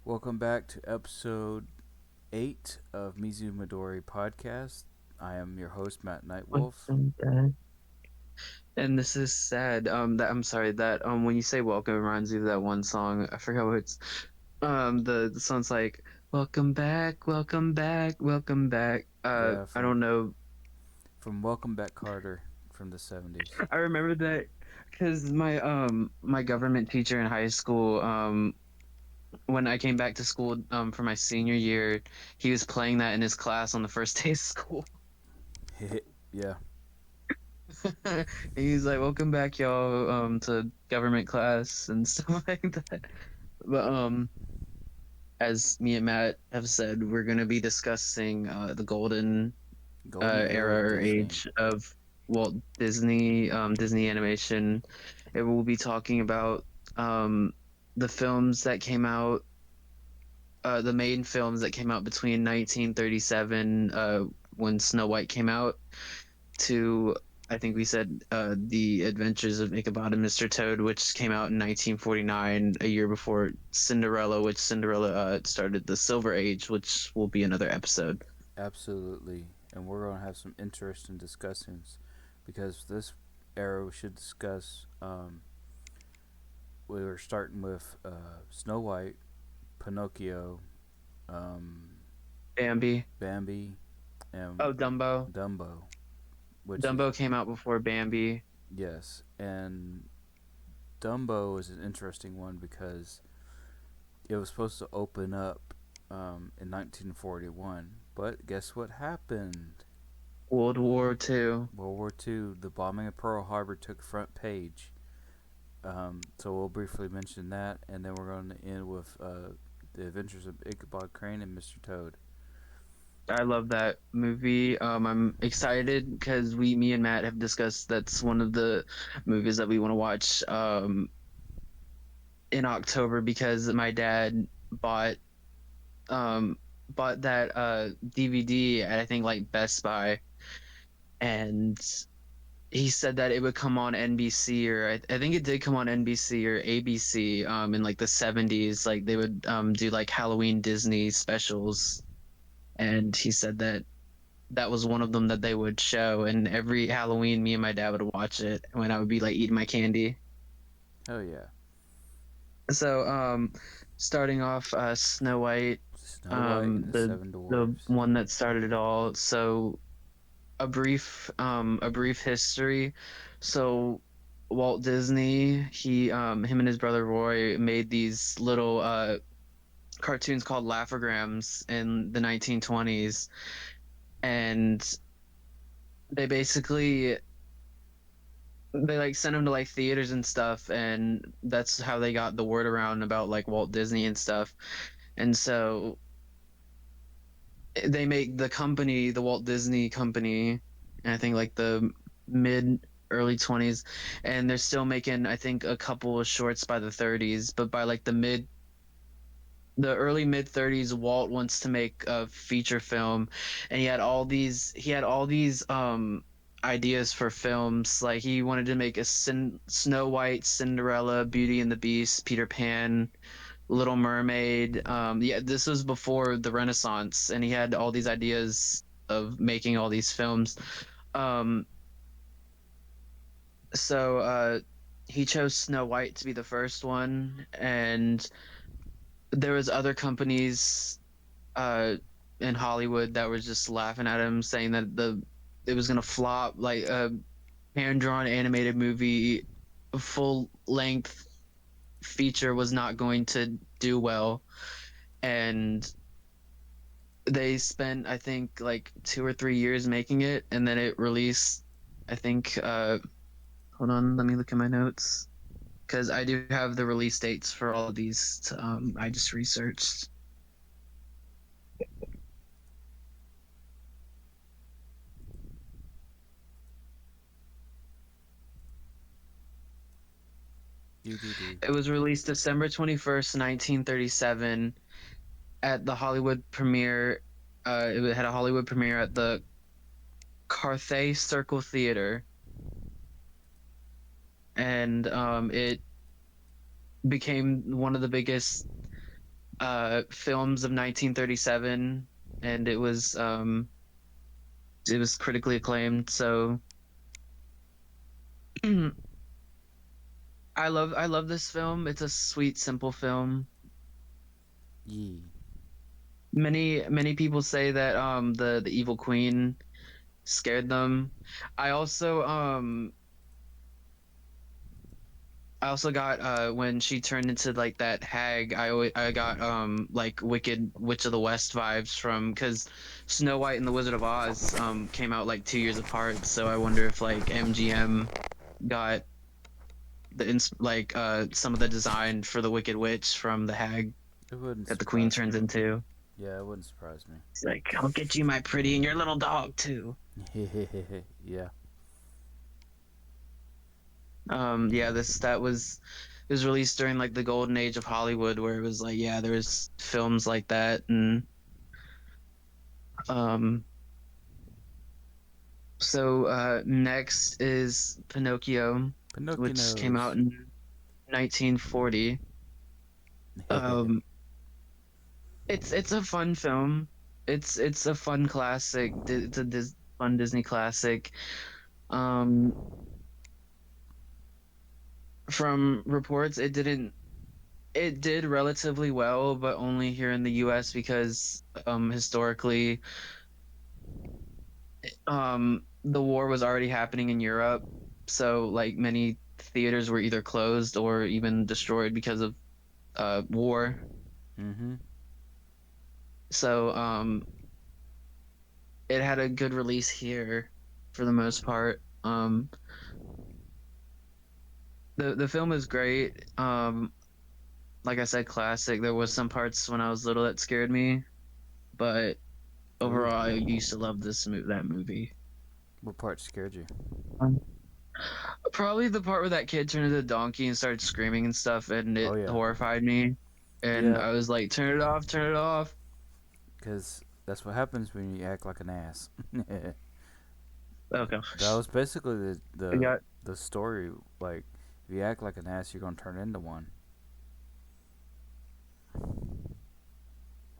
Welcome back to episode 8 of Mizu Midori podcast. I am your host, Matt Nightwolf. Welcome back. And this is sad. That I'm sorry that when you say welcome, it reminds me of that one song. I forgot what it's. The song's like welcome back, welcome back, welcome back. Yeah, I don't know. from Welcome Back Carter from the 70s. I remember that because my government teacher in high school when I came back to school for my senior year, he was playing that in his class on the first day of school. Yeah, He's like, "Welcome back, y'all, to government class and stuff like that." But as me and Matt have said, we're gonna be discussing the golden Golden Era of era or Disney. age of Walt Disney, Disney animation. And we'll be talking about um the films that came out, the main films that came out between 1937, when Snow White came out, to I think we said The Adventures of Ichabod and Mr. Toad, which came out in 1949, a year before Cinderella, which Cinderella started the Silver Age, which will be another episode. Absolutely. And we're going to have some interesting discussions because this era we should discuss. We were starting with Snow White, Pinocchio, um, Bambi. Bambi, and Oh, Dumbo. Dumbo, which is, Dumbo came out before Bambi. yes. And Dumbo is an interesting one because it was supposed to open up in 1941, but guess what happened? World War Two. World War II, the bombing of Pearl Harbor took front page. So we'll briefly mention that, and then we're going to end with the Adventures of Ichabod Crane and Mr. Toad. I love that movie. I'm excited because me and Matt have discussed that's one of the movies that we want to watch in October because my dad bought um bought that DVD at I think like Best Buy, and he said that it would come on NBC, or I think it did come on NBC or ABC in like the 70s, like they would do like Halloween Disney specials, and he said that that was one of them that they would show, and every Halloween me and my dad would watch it when I would be like eating my candy. Oh yeah, So starting off Snow White, Snow White and the the Seven the Dwarfs. one that started it all. So a brief history. So Walt Disney, he him and his brother Roy made these little cartoons called Laugh-O-Grams in the 1920s, and they basically they like sent them to like theaters and stuff, and that's how they got the word around about like Walt Disney and stuff. And so they make the company, the Walt Disney Company, I think like the mid early 20s, and they're still making I think a couple of shorts by the 30s, but by like the early mid 30s Walt wants to make a feature film, and he had all these ideas for films. Like he wanted to make a Snow White, Cinderella, Beauty and the Beast, Peter Pan, Little Mermaid. Yeah, this was before the Renaissance, and he had all these ideas of making all these films. Um, so he chose Snow White to be the first one, and there was other companies uh, in Hollywood that was just laughing at him, saying that the it was gonna flop, like a hand drawn animated movie, full length feature was not going to do well, and they spent I think like 2 or 3 years making it, and then it released. I think. Hold on, let me look at my notes because I do have the release dates for all of these. I just researched. Do do do. It was released December 21st, 1937, at the Hollywood premiere. It had a Hollywood premiere at the Carthay Circle Theater, and it became one of the biggest films of 1937, and it was critically acclaimed. So I love this film. It's a sweet, simple film. Yee. Many people say that the evil queen scared them. I also um I also got when she turned into like that hag, I got like Wicked Witch of the West vibes from because Snow White and the Wizard of Oz came out like 2 years apart. So I wonder if like MGM got like some of the design for the Wicked Witch from the hag It wouldn't that the queen surprise turns me. into. Yeah, it wouldn't surprise me. It's like, I'll get you, my pretty, and your little dog too. Yeah. Yeah, this that was it was released during like the golden age of Hollywood, where it was like, yeah, there was films like that, and um, so next is Pinocchio, Pinocchio which came out knows. in 1940. Um, it's a fun film. It's a fun classic. It's a fun Disney classic. Um, from reports, it did relatively well, but only here in the US because historically the war was already happening in Europe. So like many theaters were either closed or even destroyed because of war. Mm-hmm. So it had a good release here for the most part. The film is great. Like I said, classic. There was some parts when I was little that scared me, but Ooh. overall, I used to love that movie. What part scared you? Um, Probably the part where that kid turned into a donkey and started screaming and stuff, and Oh it yeah. horrified me. And Yeah, I was like, turn it off, turn it off. because that's what happens when you act like an ass. That Oh was gosh. basically I got the story. Like, if you act like an ass, you're gonna turn into one.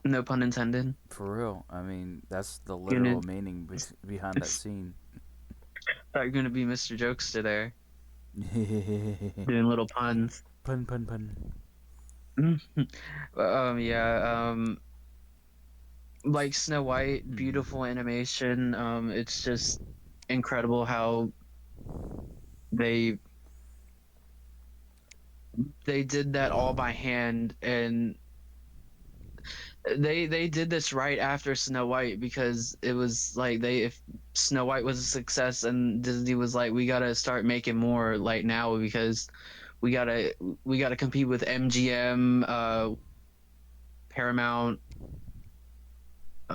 no pun intended. For real. I mean, that's the Gonna literal meaning behind that scene. thought you're gonna be Mr. Jokester there, doing little puns. Pun pun pun. Yeah, like Snow White, Hmm. beautiful animation. It's just incredible how they they did that all by hand, and they did this right after Snow White because it was like they if Snow White was a success and Disney was like, we gotta start making more like now because we gotta we gotta compete with MGM, Paramount,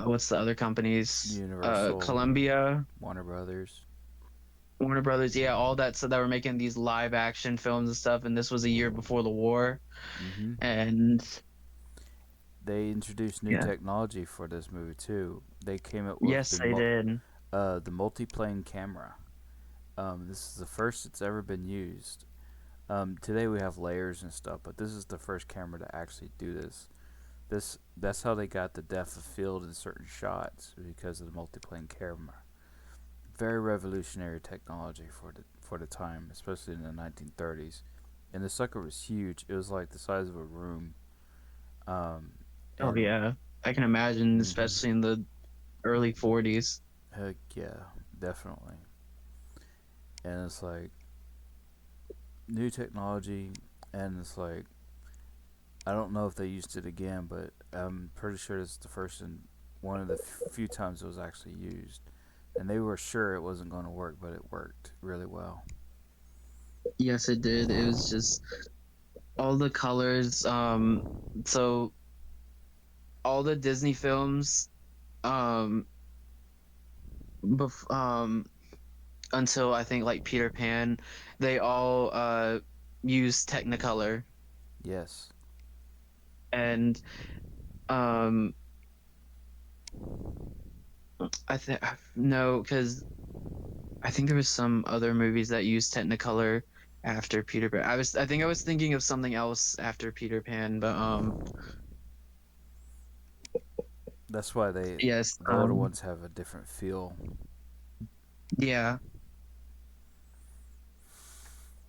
what's the other companies, Universal, Columbia, Warner Brothers. Warner Brothers, yeah, all that. So that were making these live action films and stuff, and this was a year before the war, Hmm. and They introduced new yeah, technology for this movie too. They came up with yes, they did. the multiplane camera. This is the first it's ever been used. Today we have layers and stuff, but this is the first camera to actually do this. That's how they got the depth of field in certain shots because of the multiplane camera. Very revolutionary technology for the time, especially in the 1930s. And the sucker was huge. It was like the size of a room. Um, Oh and yeah, I can imagine, mm-hmm. especially in the early 40s. Heck yeah, definitely. And it's like new technology, and it's like I don't know if they used it again, but I'm pretty sure it's the first and one of the few times it was actually used. And they were sure it wasn't going to work, but it worked really well. Yes, it did. It was just all the colors. So all the Disney films, um, until I think like Peter Pan, they all use Technicolor, Yes. and um, I think no, because I think there was some other movies that used Technicolor after Peter Pan. I think I was thinking of something else after Peter Pan, but That's why Yes. the older ones have a different feel. Yeah.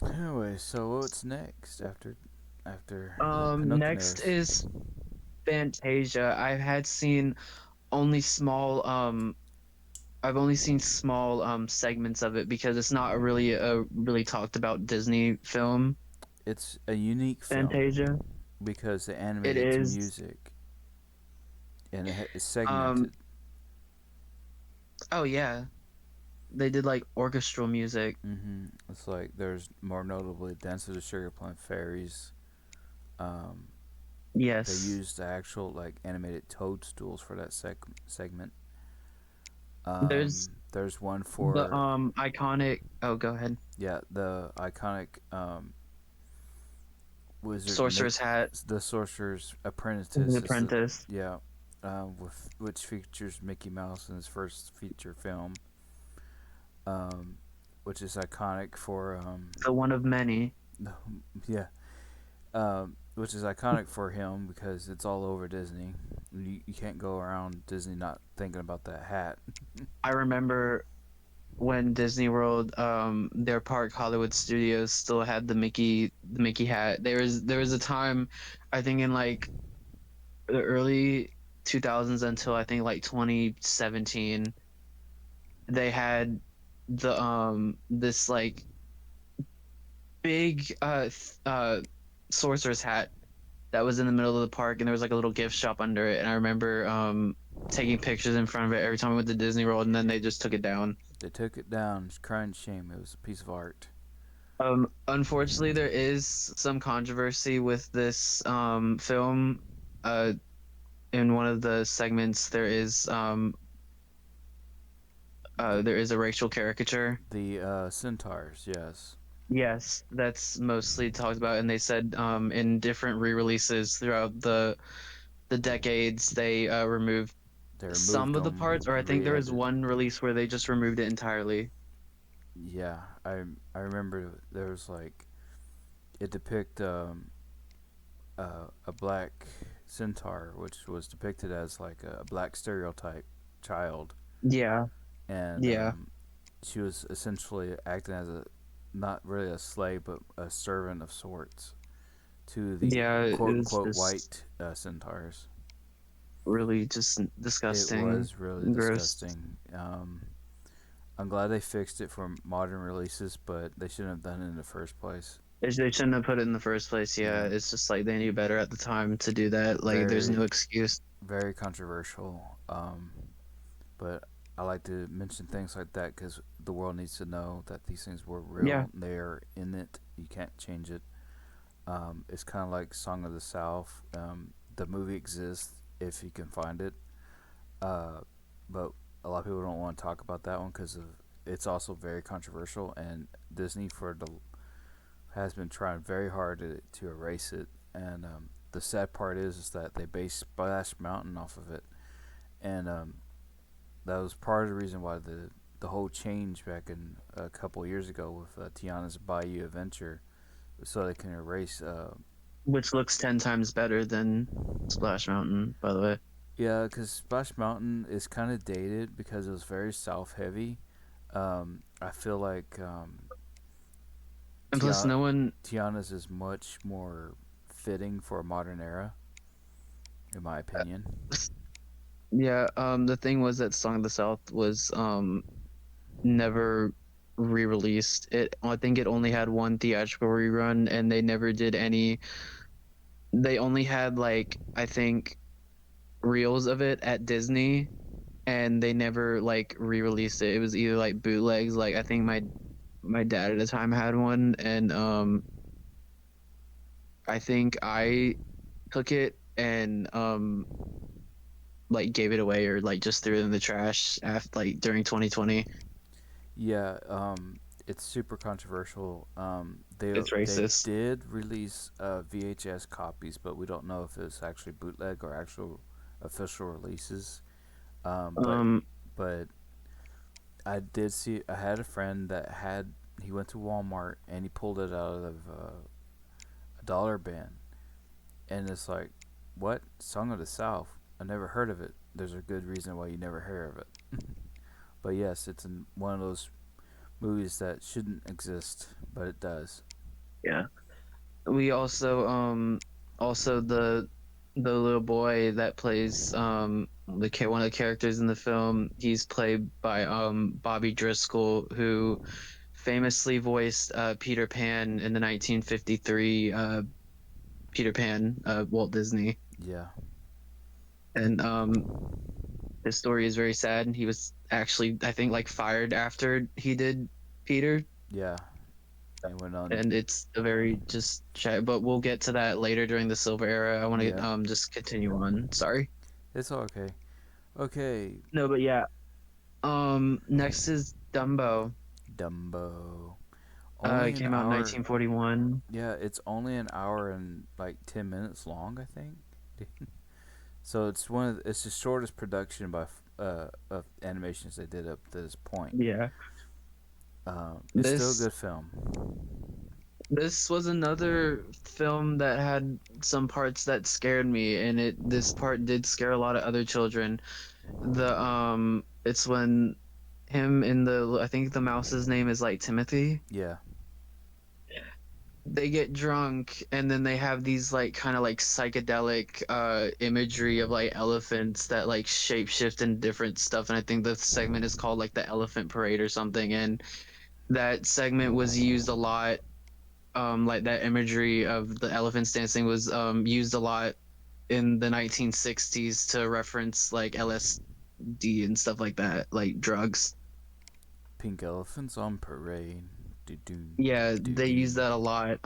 Anyway, so what's next after Next Pinocchio's? is Fantasia. Only small I've only seen small segments of it because it's not really a really talked about Disney film. It's a unique film Fantasia. because they animate It it to is. music and it's Um. segmented. Oh yeah, they did like orchestral music. It's like there's more notably Dance of the Sugar Plum Fairies. Um, they Yes. used the actual like animated toadstools for that segment. There's There's one the for iconic. Oh, go ahead. yeah the iconic wizard Mick, Sorcerer's Hat. the Sorcerer's The Apprentice. Is the Apprentice. yeah, with which features Mickey Mouse in his first feature film, um, which is iconic for The one of many. yeah, which is iconic for him because it's all over Disney. You can't go around Disney not thinking about that hat. I remember when Disney World, their park Hollywood Studios still had the Mickey hat. There was a time, I think in like the early 2000s until I think like 2017, they had this like big sorcerer's hat that was in the middle of the park, and there was like a little gift shop under it. And I remember taking pictures in front of it every time I went to Disney World, and then they just took it down. They took it down. It's crying shame. It was a piece of art. Unfortunately, there is some controversy with this film. Uh, in one of the segments, The there is a racial caricature. centaurs, yes, Yes, that's mostly talked about, and they said in different re-releases throughout the decades, they removed they removed some of the parts, them or I and think there was re-edited. one release where they just removed it entirely. Yeah, I remember there was like it depict a black centaur, which was depicted as like a black stereotype child, Yeah, and yeah, she was essentially acting as a not really a slave but a servant of sorts to the yeah. It quote was unquote just white centaurs. really just It disgusting, was really and gross. disgusting. I'm glad they fixed it for modern releases, but they shouldn't have done it in the first place. They shouldn't have put it in the first place. Yeah, Yeah, it's just like they knew better at the time to do that. Like, there's very no excuse. very controversial. But I like to mention things like that because the world needs to know that these things were Yeah, real. They are in it. You can't change it. It's kind of like Song of the South. The movie exists if you can find it, uh, but a lot of people don't want to talk about that one because of it's also very controversial. And Disney has been trying very hard to erase it. And the sad part is that they based Splash Mountain off of it, and that was part of the reason why the whole change back in a couple years ago with Tiana's Bayou Adventure, so they can erase. which looks 10 times better than Splash Mountain, by the way. Yeah, because Splash Mountain is kind of dated because it was very south heavy. I feel like And plus, no one. Tiana's is much more fitting for a modern era, in my opinion. Yeah, the thing was that Song of the South was never re-released. I think it only had one theatrical rerun, and they never did any. They only had like I think reels of it at Disney, and they never like re-released it. It was either like bootlegs. Like I think my dad at the time had one, and I think I took it and like gave it away or like just threw it in the trash after like during 2020. Yeah, it's super controversial. It's They racist. did release VHS copies, but we don't know if it's actually bootleg or actual official releases. Um, but Um, but I did see. I had a friend that had. He went to Walmart and he pulled it out of a dollar bin, and it's like, what Song of the South? I never heard of it. There's a good reason why you never hear of it. But yes, it's one of those movies that shouldn't exist, but it does. Yeah. We also the little boy that plays one of the characters in the film, he's played by Bobby Driscoll, who famously voiced Peter Pan in the 1953 Peter Pan, Walt Disney. Yeah, And his story is very sad. And he was actually, I think, like fired after he did Peter, yeah. He went on. and it's a very just chat. But we'll get to that later during the Silver Era. I want to Yeah, just continue on. Sorry. it's all okay. Okay, No, but yeah. Next is Dumbo. Dumbo. Only It an came out in hour. 1941. Yeah, it's only an hour and like 10 minutes long, I think. So it's it's the shortest production of animations they did up to this point. Yeah. It's still a This good film. this was another film that had some parts that scared me, and it this part did scare a lot of other children. It's when him and the I think the mouse's name is like Timothy. Yeah, They get drunk and then they have these like kind of like psychedelic imagery of like elephants that like shapeshift and different stuff, and I think the segment is called like the elephant parade or something, and that segment was used a lot, like that imagery of the elephants dancing was used a lot in the 1960s to reference like LSD and stuff like that, like drugs. pink elephants on parade. Do do Yeah, do they do. use that a lot.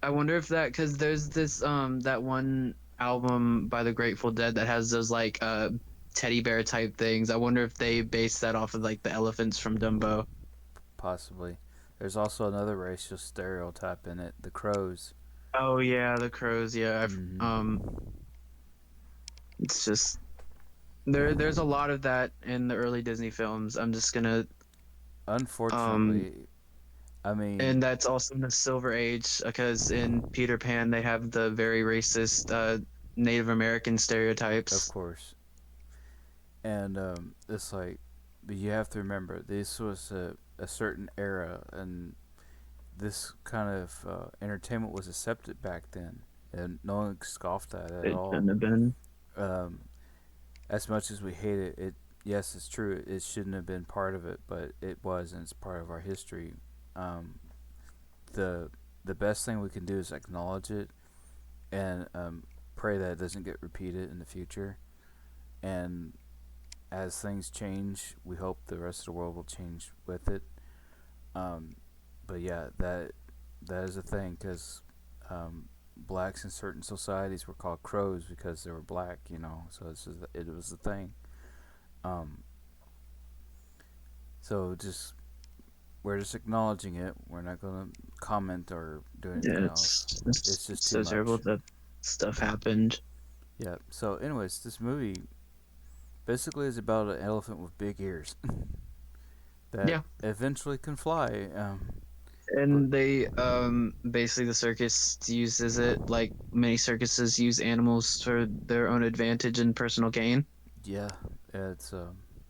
I wonder if that because there's this that one album by the Grateful Dead that has those like teddy bear type things. I wonder if they based that off of like the elephants from Dumbo. Possibly. There's also another racial stereotype in it: the crows. Oh yeah, the crows. Yeah, Mm-hmm. it's just there's a lot of that in the early Disney films. I'm just gonna um Unfortunately, I mean, and that's also in the Silver Age because in Peter Pan they have the very racist Native American of stereotypes. course, and it's like, but you have to remember this was a certain era, and this kind of entertainment was accepted back then, and no one scoffed at it at It all. shouldn't have been. Um, as much as we hate it, yes, it's true. It shouldn't have been part of it, but it was, and it's part of our history. Um, the the best thing we can do is acknowledge it and pray that it doesn't get repeated in the future. And as things change, we hope the rest of the world will change with it. Um, but yeah, that is a thing because blacks in certain societies were called crows because they were black, you know. So it was a thing. Um, so just we're just acknowledging it. We're not gonna comment or do anything Yeah, else. It's just it's too so terrible much. that stuff happened. Yeah. So, anyways, this movie basically is about an elephant with big ears that Yeah, eventually can fly. But and they basically the circus uses it like many circuses use animals for their own advantage and personal gain. yeah, it's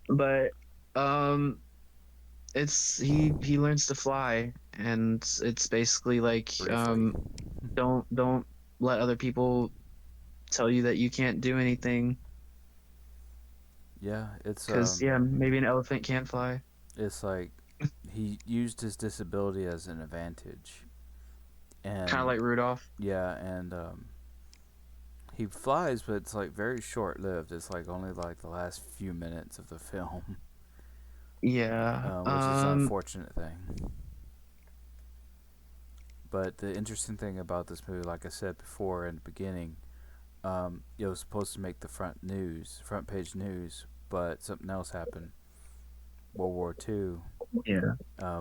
But um it's he learns to fly, and it's basically like briefly. don't let other people tell you that you can't do anything Yeah, because yeah, maybe an elephant can't fly. it's like he used his disability as an advantage, Kind of and like Rudolph. yeah, and he flies, but it's like very short lived. It's like only like the last few minutes of the film, Yeah. which is an unfortunate thing. But the interesting thing about this movie, like I said before in the beginning, it was supposed to make the front page news, but something else happened. World War II, Yeah.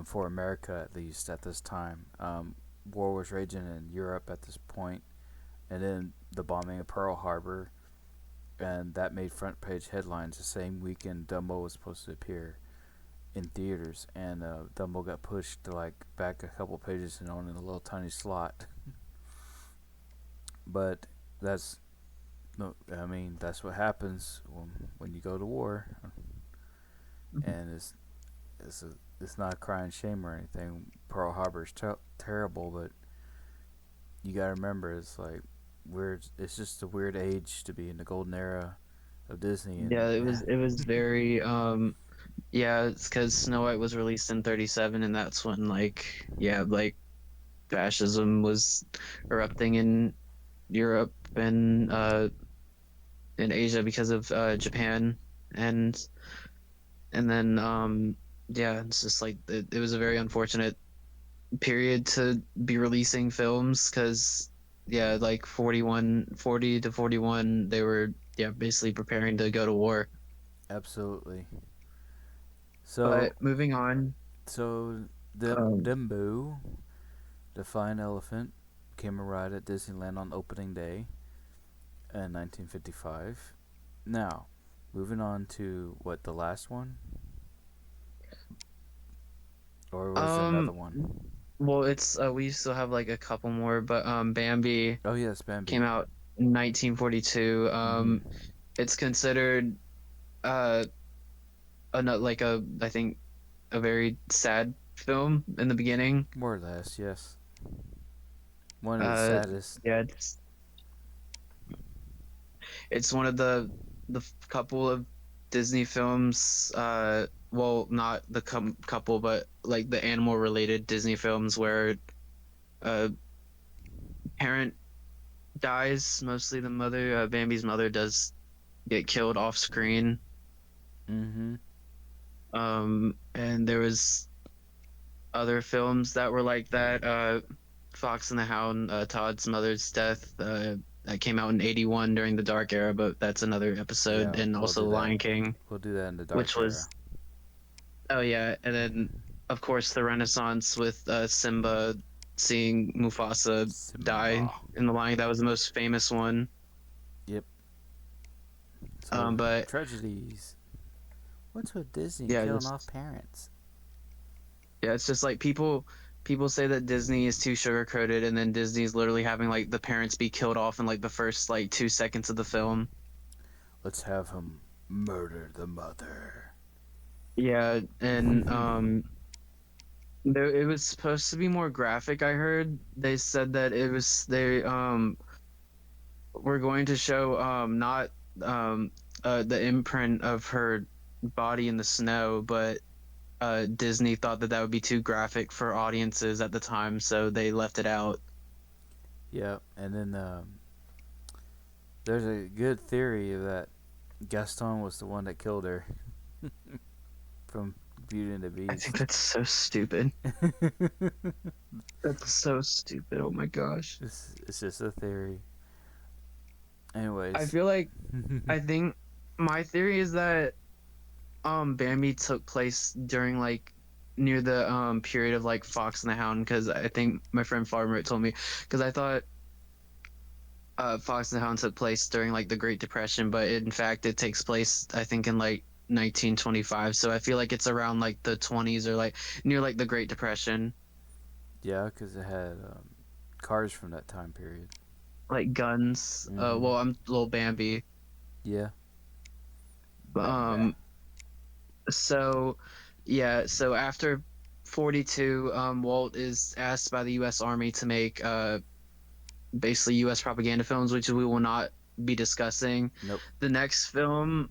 for America at least at this time. War was raging in Europe at this point, and then the bombing of Pearl Harbor, and that made front page headlines the same weekend Dumbo was supposed to appear in theaters, and Dumbo got pushed to like back a couple pages and on in a little tiny slot. But that's No, I mean that's what happens when you go to war, and it's a it's not a crying shame or anything. Pearl Harbor's terrible, but you gotta remember it's like weird. It's just a weird age to be in the golden era of Disney, and Yeah, it was very yeah, it's because Snow White was released in 37, and that's when like fascism was erupting in Europe and in Asia because of Japan and and then yeah, it's just like it was a very unfortunate period to be releasing films because yeah, like 40 to 41 they were yeah basically preparing to go to war. absolutely. So But moving on, so um, Dumbo, the flying elephant, came a ride at Disneyland on opening day in 1955. Now, moving on to what the last one, or was it another um, one? well, it's we still have like a couple more, but Bambi Oh yes, Bambi. came out in 1942. Mm-hmm. It's considered uh like a I think a very sad film in the beginning. More or less, yes. One of the Uh, saddest. yeah, it's one of the couple of Disney films. Well, not the couple, but like the animal related Disney films where a parent dies. Mostly the mother. Bambi's mother does get killed off screen. Mm-hmm. And there was other films that were like that. Fox and the Hound, Todd's mother's death. That came out in 81 during the Dark Era, but that's another episode. Yeah, And we'll also do The that. Lion King, We'll do that in the which dark era. was oh yeah, and then of course the Renaissance with Simba seeing Mufasa die Simba. in the lion. That was the most famous one. Yep. So But tragedies. What's with Disney yeah, killing off just parents? yeah, it's just like people say that Disney is too sugar coated, and then Disney's literally having like the parents be killed off in like the first like 2 seconds of the film. Let's have him murder the mother. Yeah, and it was supposed to be more graphic. I heard they said that they were going to show not um the imprint of her body in the snow, but Disney thought that that would be too graphic for audiences at the time, so they left it out. Yeah, and then there's a good theory that Gaston was the one that killed her from Beauty and the I think Beast. that's so stupid. That's so stupid. Oh my gosh. It's just a theory. I Anyways. feel like I think my theory is that Bambi took place during like near the period of like Fox and the Hound because I think my friend Farmer told me because I thought Fox and the Hound took place during like the Great Depression, but in fact it takes place I think in like 1925. So I feel like it's around like the 20s or like near like the Great Depression, Yeah, because it had cars from that time period. like guns. Mm-hmm. Well, I'm little Bambi. Yeah. Bambi. Um, so yeah, so after 42, Walt is asked by the U.S. Army to make basically U.S. propaganda films, which we will not be discussing. Nope. The next film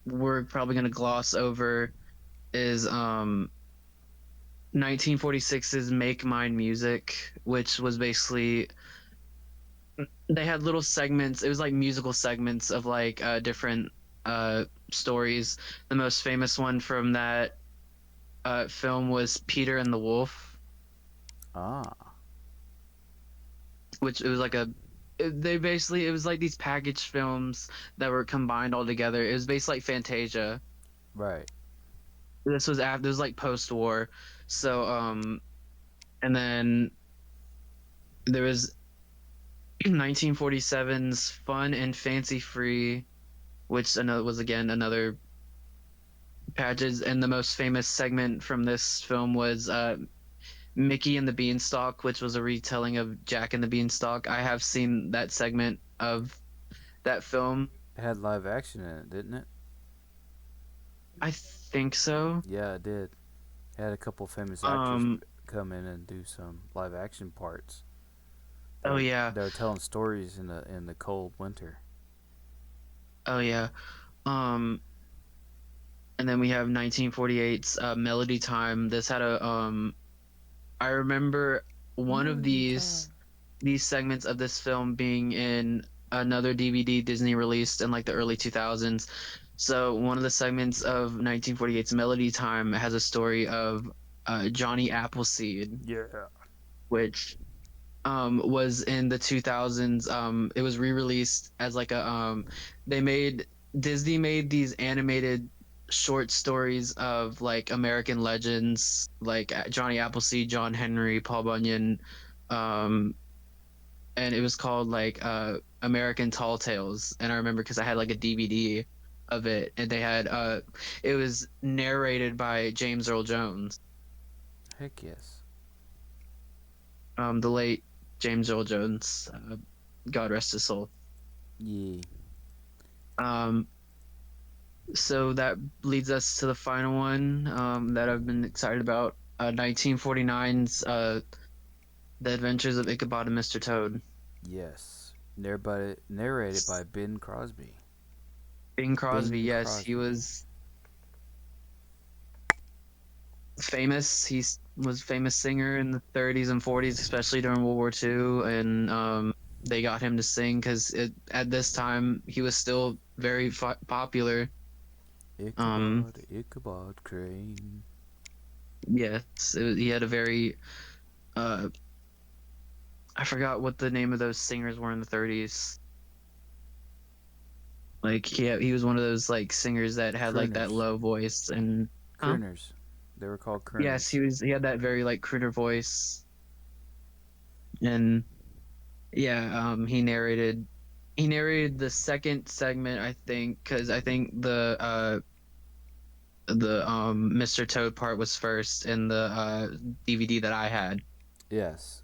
we're probably going to gloss over is 1946's Make Mine Music, which was basically they had little segments. It was like musical segments of like different stories. The most famous one from that film was Peter and the Wolf, Ah. which it was like they basically it was like these packaged films that were combined all together. It was basically like Fantasia. Right. This was like post war. So and then there was 1947's Fun and Fancy Free, which another was again another package, and the most famous segment from this film was Mickey and the Beanstalk, which was a retelling of Jack and the Beanstalk. I have seen that segment of that film. It had live action in it, didn't it? I think so. Yeah, it did. It had a couple famous actors Um, come in and do some live action parts. oh yeah, They were telling stories in the cold winter. oh yeah. Um, and then we have 1948's Melody Time. This had a I remember one of Melody time. these segments of this film being in another DVD Disney released in like the early 2000s. So one of the segments of 1948's Melody Time has a story of Johnny Appleseed, Yeah. which was in the 2000s. It was re-released as like a they made Disney made these animated short stories of like American legends like Johnny Appleseed, John Henry, Paul Bunyan, um, and it was called like American Tall Tales. And I remember because I had like a DVD of it, and they had it was narrated by James Earl Jones, Heck yes. the late James Earl Jones, God rest his soul. Yeah. Um, so that leads us to the final one that I've been excited about. 1949's The Adventures of Ichabod and Mr. Toad. Yes. Narrated by Ben Crosby. Bing Crosby, Bing yes, he Crosby. was famous. Was famous singer in the 30s and 40s, especially during World War II, and they got him to sing because at this time he was still very popular. Um, Ichabod, Ichabod Crane. yes, he had a very uh, I forgot what the name of those singers were in the 30s. Like he was one of those like singers that had like that Crooners. low voice and huh? Crooners. They were called Yes, crooners. he had that very like crooner voice and yeah, he narrated the second segment I think cuz I think the Mr. Toad part was first in the DVD that I had. Yes.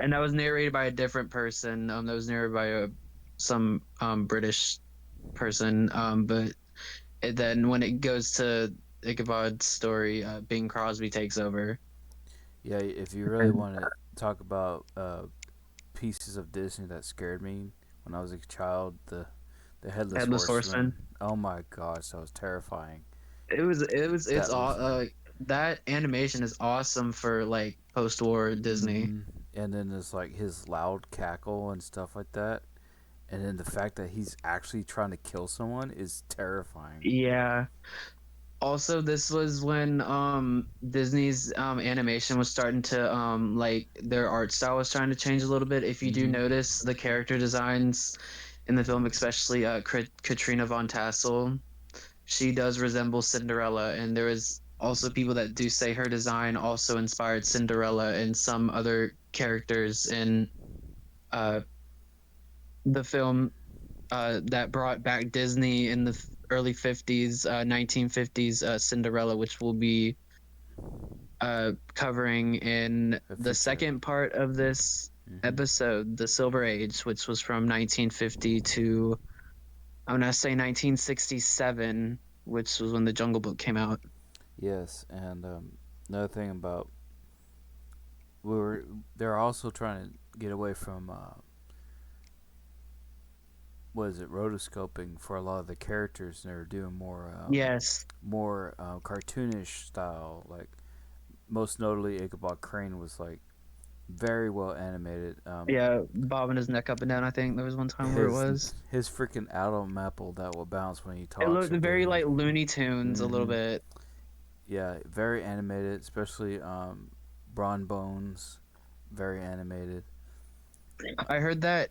And that was narrated by a different person. That was narrated by some British person but then when it goes to Ichabod's story, Bing Crosby takes over. Yeah, if you really And want to talk about pieces of Disney that scared me when I was a child, the Headless Headless Horseman. Horseman. Oh my gosh, that was terrifying. It's That all was. that animation is awesome for like post-war Disney. Mm-hmm. And then there's like his loud cackle and stuff like that. And then the fact that he's actually trying to kill someone is terrifying. Yeah. Also, this was when Disney's animation was starting to like their art style was trying to change a little bit. If you do Mm-hmm. notice the character designs in the film, especially Katrina von Tassel, she does resemble Cinderella, and there is also people that do say her design also inspired Cinderella and some other characters in uh, the film that brought back Disney in the early 50s, 1950s Cinderella, which we'll be covering in A the future. second part of this Mm-hmm. episode, The Silver Age, which was from 1950 to, I'm going to say 1967, which was when The Jungle Book came out. Yes, and another thing about we were they're also trying to get away from what is it rotoscoping for a lot of the characters. And they're doing Yes. more cartoonish style. Like most notably, Ichabod Crane was like very well animated. Yeah, bobbing his neck up and down. I think there was one time where it His was. his freaking Adam apple that will bounce when he It talks looked or very do. like Looney Tunes a little Mm-hmm. bit. Yeah, very animated, especially Brawn Bones, very animated. I heard that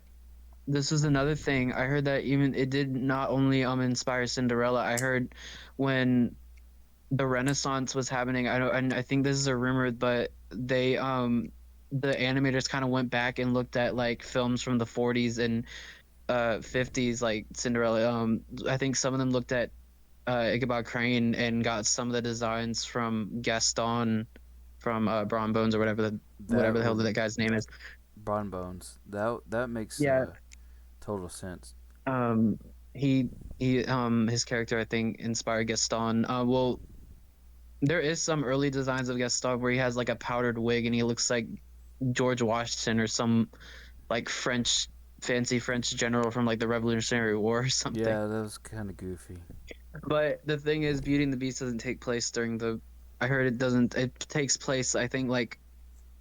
this was another thing. I heard that even it did not only inspire Cinderella. I heard when the Renaissance was happening. I don't. And I think this is a rumor, but they the animators kind of went back and looked at like films from the 40s and 50s, like Cinderella. I think some of them looked at Ichabod Crane and got some of the designs from Gaston from Brawn Bones or whatever That the hell would that guy's name is. Brawn Bones. That makes Yeah, total sense. Um, he his character I think inspired Gaston. Well, there is some early designs of Gaston where he has like a powdered wig and he looks like George Washington or some like fancy French general from like the Revolutionary War or something. Yeah, that was kind of goofy. But the thing is, Beauty and the Beast doesn't take place during the. I heard it doesn't. It takes place, I think, like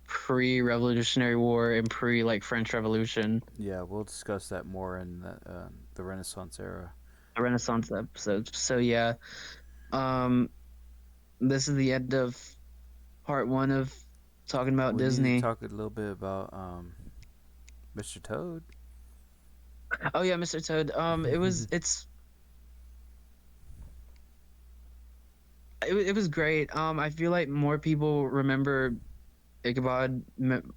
pre-Revolutionary War and pre like French Revolution, Yeah, we'll discuss that more in the Renaissance era. the Renaissance episode. So yeah, um, this is the end of part one of talking about We need to Disney. talk a little bit about Mr. Toad. Oh yeah, Mr. Toad. It was great. I feel like more people remember Ichabod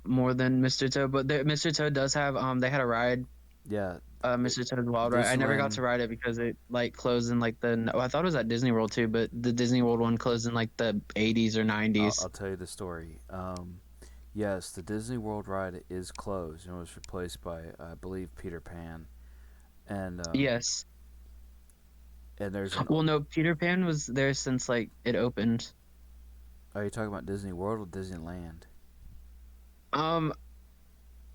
more than Mr. Toad, but Mr. Toad does have they had a ride, Yeah, Mr. Toad's Wild Ride. I never got Disneyland. to ride it because it like closed in like the. Oh, I thought it was at Disney World too, but the Disney World one closed in like the 80s or I'll, 90s. I'll tell you the story. Yes, the Disney World ride is closed and was replaced by, I believe, Peter Pan. And Yes. and there's an. Well, no, Peter Pan was there since like it opened. Are you talking about Disney World or Disneyland? Um,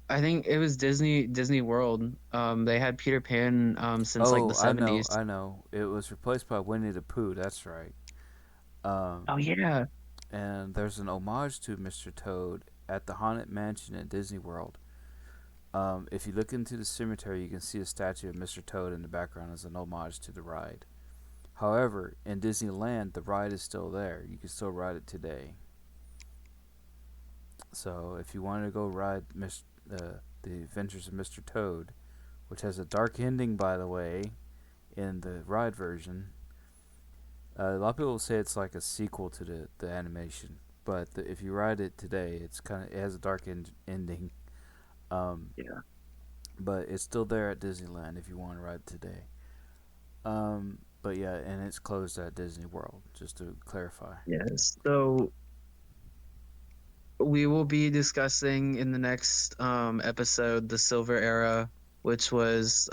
I think it was Disney World. They had Peter Pan since like the Oh, I know, 70s. I know. It was replaced by Winnie the Pooh. That's right. Um, Oh yeah. and there's an homage to Mr. Toad at the Haunted Mansion at Disney World. If you look into the cemetery, you can see a statue of Mr. Toad in the background as an homage to the ride. However, in Disneyland, the ride is still there. You can still ride it today. So if you want to go ride the Adventures of Mr. Toad, which has a dark ending, by the way, in the ride version, a lot of people say it's like a sequel to the animation. But if you ride it today, it has a dark ending. Um, Yeah. but it's still there at Disneyland if you want to ride it today. But yeah, and it's closed at Disney World, just to clarify. Yes. So we will be discussing in the next episode the Silver Era, which was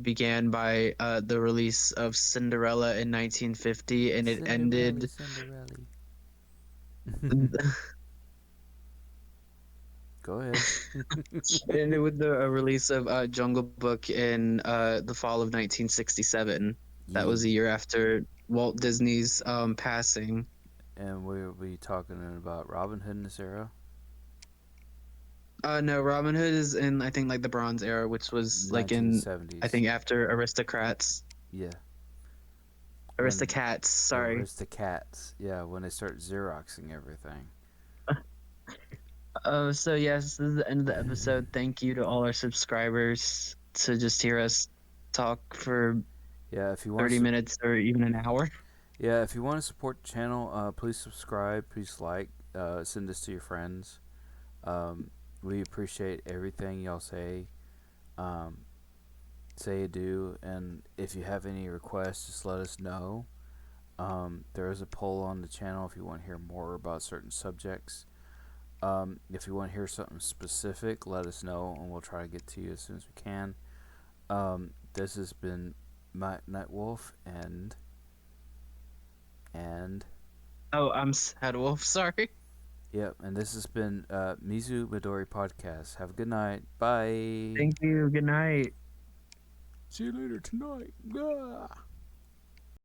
began by the release of Cinderella in 1950, and it Cinderella, ended Cinderella. Go ahead. ended with the release of Jungle Book in the fall of 1967. That was a Yeah, year after Walt Disney's passing. and we'll be talking about Robin Hood in this era, No, Robin Hood is in I think like the Bronze Era, which was like in I 1970s. think after Aristocrats. Yeah, when Aristocats, sorry. Aristocats. Yeah, when they start xeroxing everything. So yes, this is the end of the episode. Thank you to all our subscribers to just hear us talk for Yeah, if you want 30 to, minutes or even an hour. yeah, if you want to support the channel, please subscribe, please like, send this to your friends. Um, we appreciate everything y'all say. Um, say do, and if you have any requests, just let us know. There is a poll on the channel if you want to hear more about certain subjects. If you want to hear something specific, let us know, and we'll try to get to you as soon as we can. This has been Night Wolf, and Oh, I'm Sad Wolf, sorry. yep, and this has been Mizu Midori podcast. Have a good night. Bye. Thank you. Good night. See you later tonight. Ah.